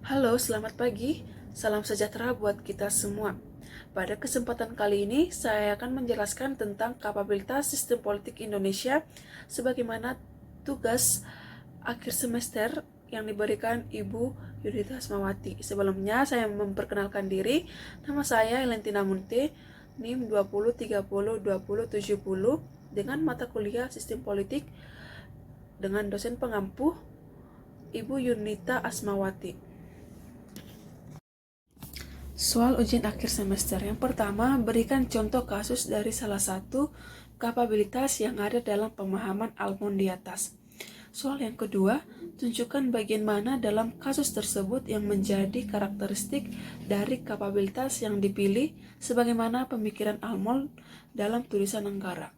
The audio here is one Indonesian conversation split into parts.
Halo, selamat pagi. Salam sejahtera buat kita semua. Pada kesempatan kali ini, saya akan menjelaskan tentang kapabilitas sistem politik Indonesia sebagaimana tugas akhir semester yang diberikan Ibu Yudhita Asmawati. Sebelumnya, saya memperkenalkan diri. Nama saya Elentina Munte, NIM 20302070 dengan mata kuliah Sistem Politik dengan dosen pengampu Ibu Yunita Asmawati. Soal ujian akhir semester yang pertama, berikan contoh kasus dari salah satu kapabilitas yang ada dalam pemahaman Almond di atas. Soal yang kedua, tunjukkan bagian mana dalam kasus tersebut yang menjadi karakteristik dari kapabilitas yang dipilih sebagaimana pemikiran Almond dalam tulisan negara.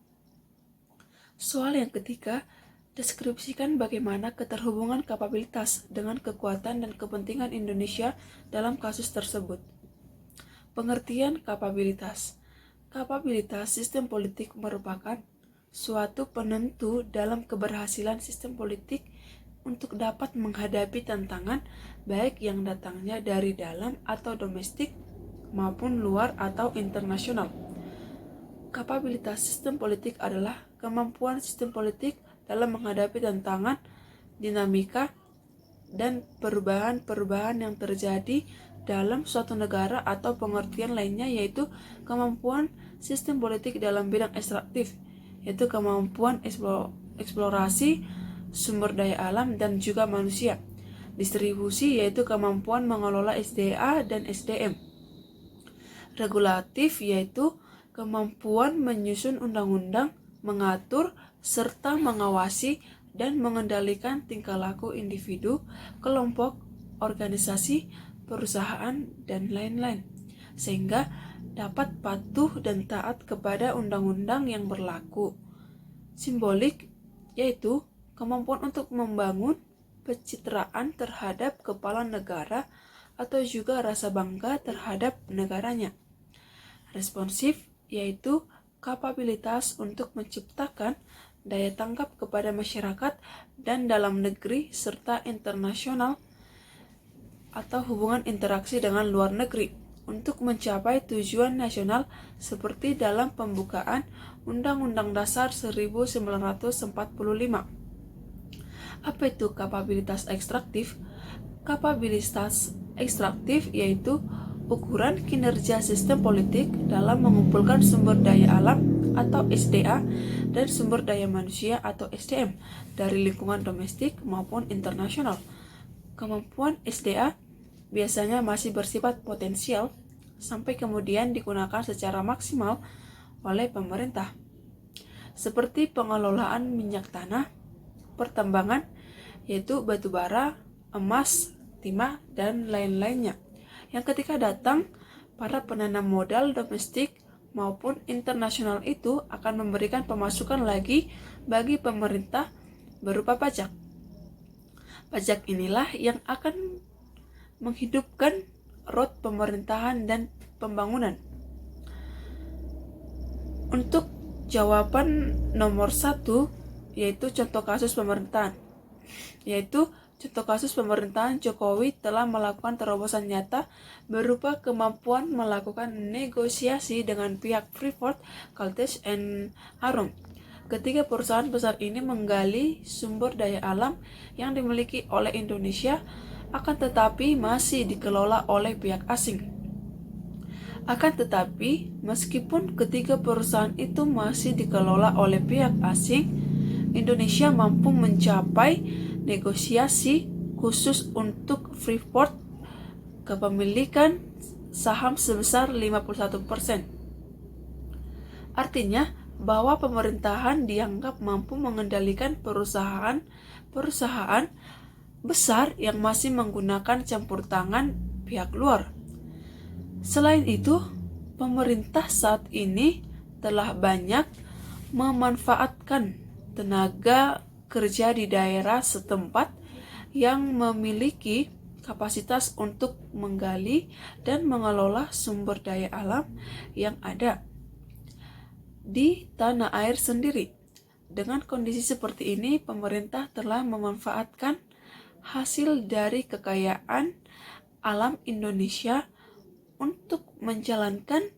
Soal yang ketiga, deskripsikan bagaimana keterhubungan kapabilitas dengan kekuatan dan kepentingan Indonesia dalam kasus tersebut. Pengertian kapabilitas. Kapabilitas sistem politik merupakan suatu penentu dalam keberhasilan sistem politik untuk dapat menghadapi tantangan baik yang datangnya dari dalam atau domestik maupun luar atau internasional. Kapabilitas sistem politik adalah kemampuan sistem politik dalam menghadapi tantangan, dinamika, dan perubahan-perubahan yang terjadi dalam suatu negara atau pengertian lainnya yaitu kemampuan sistem politik dalam bidang ekstraktif, yaitu kemampuan eksplorasi sumber daya alam dan juga manusia. Distribusi yaitu kemampuan mengelola SDA dan SDM. Regulatif yaitu kemampuan menyusun undang-undang, mengatur, serta mengawasi dan mengendalikan tingkah laku individu, kelompok, organisasi, perusahaan, dan lain-lain, sehingga dapat patuh dan taat kepada undang-undang yang berlaku. Simbolik yaitu kemampuan untuk membangun pencitraan terhadap kepala negara atau juga rasa bangga terhadap negaranya. Responsif yaitu kapabilitas untuk menciptakan daya tangkap kepada masyarakat dan dalam negeri serta internasional atau hubungan interaksi dengan luar negeri untuk mencapai tujuan nasional seperti dalam pembukaan Undang-Undang Dasar 1945. Apa itu kapabilitas ekstraktif? Kapabilitas ekstraktif yaitu ukuran kinerja sistem politik dalam mengumpulkan sumber daya alam atau SDA dan sumber daya manusia atau SDM dari lingkungan domestik maupun internasional. Kemampuan SDA biasanya masih bersifat potensial sampai kemudian digunakan secara maksimal oleh pemerintah, seperti pengelolaan minyak tanah, pertambangan, yaitu batu bara, emas, timah, dan lain-lainnya. Yang ketika datang, para penanam modal domestik maupun internasional itu akan memberikan pemasukan lagi bagi pemerintah berupa pajak. Pajak inilah yang akan menghidupkan roda pemerintahan dan pembangunan. Untuk jawaban nomor 1, yaitu contoh kasus pemerintahan, yaitu contoh kasus pemerintahan Jokowi telah melakukan terobosan nyata berupa kemampuan melakukan negosiasi dengan pihak Freeport, Caltex, and Arum. Ketiga perusahaan besar ini menggali sumber daya alam yang dimiliki oleh Indonesia, akan tetapi masih dikelola oleh pihak asing. Akan tetapi, meskipun ketiga perusahaan itu masih dikelola oleh pihak asing, Indonesia mampu mencapai negosiasi khusus untuk Freeport kepemilikan saham sebesar 51%. Artinya bahwa pemerintahan dianggap mampu mengendalikan perusahaan besar yang masih menggunakan campur tangan pihak luar. Selain itu, pemerintah saat ini telah banyak memanfaatkan tenaga kerja di daerah setempat yang memiliki kapasitas untuk menggali dan mengelola sumber daya alam yang ada di tanah air sendiri. Dengan kondisi seperti ini, pemerintah telah memanfaatkan hasil dari kekayaan alam Indonesia untuk menjalankan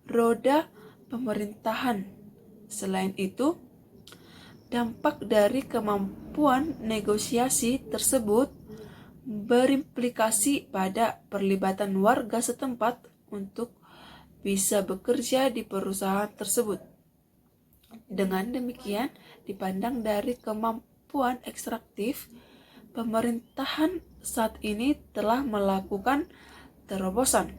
roda pemerintahan. Selain itu, dampak dari kemampuan negosiasi tersebut berimplikasi pada perlibatan warga setempat untuk bisa bekerja di perusahaan tersebut. Dengan demikian, dipandang dari kemampuan ekstraktif, pemerintahan saat ini telah melakukan terobosan.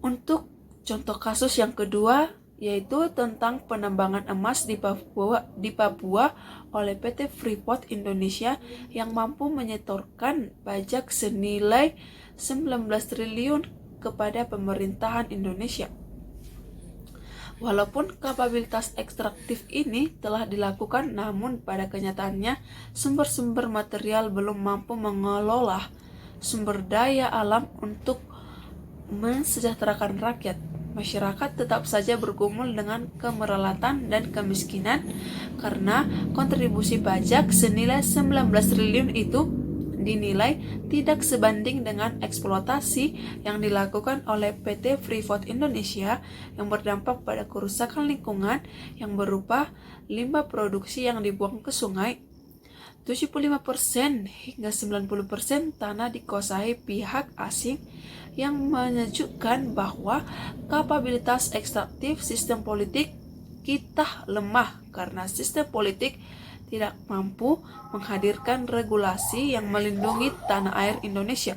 Untuk contoh kasus yang kedua, yaitu tentang penambangan emas di Papua oleh PT Freeport Indonesia yang mampu menyetorkan pajak senilai 19 triliun kepada pemerintahan Indonesia. Walaupun kapabilitas ekstraktif ini telah dilakukan, namun pada kenyataannya sumber-sumber material belum mampu mengelola sumber daya alam untuk mensejahterakan rakyat. Masyarakat tetap saja bergumul dengan kemerelatan dan kemiskinan karena kontribusi pajak senilai 19 triliun itu dinilai tidak sebanding dengan eksploitasi yang dilakukan oleh PT Freeport Indonesia yang berdampak pada kerusakan lingkungan yang berupa limbah produksi yang dibuang ke sungai. 75% hingga 90% tanah dikuasai pihak asing yang menunjukkan bahwa kapabilitas ekstraktif sistem politik kita lemah karena sistem politik tidak mampu menghadirkan regulasi yang melindungi tanah air Indonesia.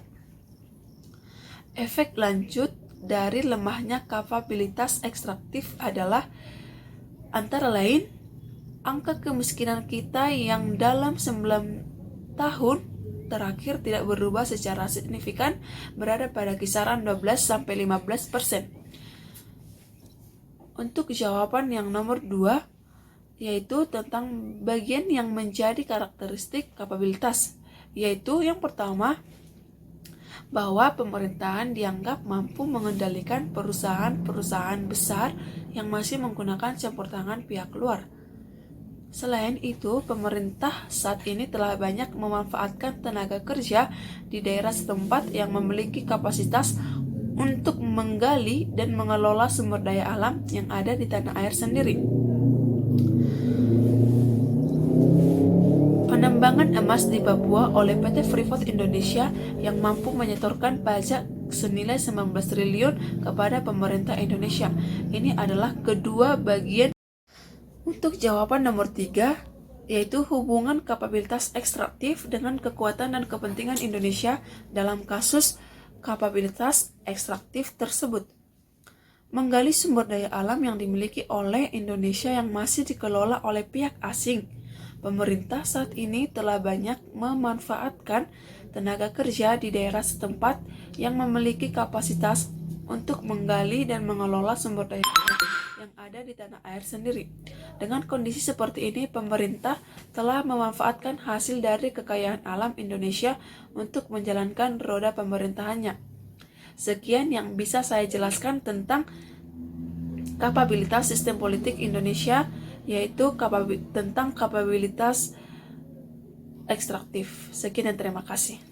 Efek lanjut dari lemahnya kapabilitas ekstraktif adalah antara lain angka kemiskinan kita yang dalam 9 tahun terakhir tidak berubah secara signifikan, berada pada kisaran 12-15%. Untuk jawaban yang nomor 2, yaitu tentang bagian yang menjadi karakteristik kapabilitas, yaitu yang pertama, bahwa pemerintahan dianggap mampu mengendalikan perusahaan-perusahaan besar yang masih menggunakan campur tangan pihak luar. Selain itu, pemerintah saat ini telah banyak memanfaatkan tenaga kerja di daerah setempat yang memiliki kapasitas untuk menggali dan mengelola sumber daya alam yang ada di tanah air sendiri. Penambangan emas di Papua oleh PT Freeport Indonesia yang mampu menyetorkan pajak senilai 19 triliun kepada pemerintah Indonesia. Ini adalah kedua bagian. Untuk jawaban nomor 3, yaitu hubungan kapabilitas ekstraktif dengan kekuatan dan kepentingan Indonesia dalam kasus kapabilitas ekstraktif tersebut. Menggali sumber daya alam yang dimiliki oleh Indonesia yang masih dikelola oleh pihak asing. Pemerintah saat ini telah banyak memanfaatkan tenaga kerja di daerah setempat yang memiliki kapasitas untuk menggali dan mengelola sumber daya alam yang ada di tanah air sendiri. Dengan kondisi seperti ini, pemerintah telah memanfaatkan hasil dari kekayaan alam Indonesia untuk menjalankan roda pemerintahannya. Sekian yang bisa saya jelaskan tentang kapabilitas sistem politik Indonesia, yaitu tentang kapabilitas ekstraktif. Sekian dan terima kasih.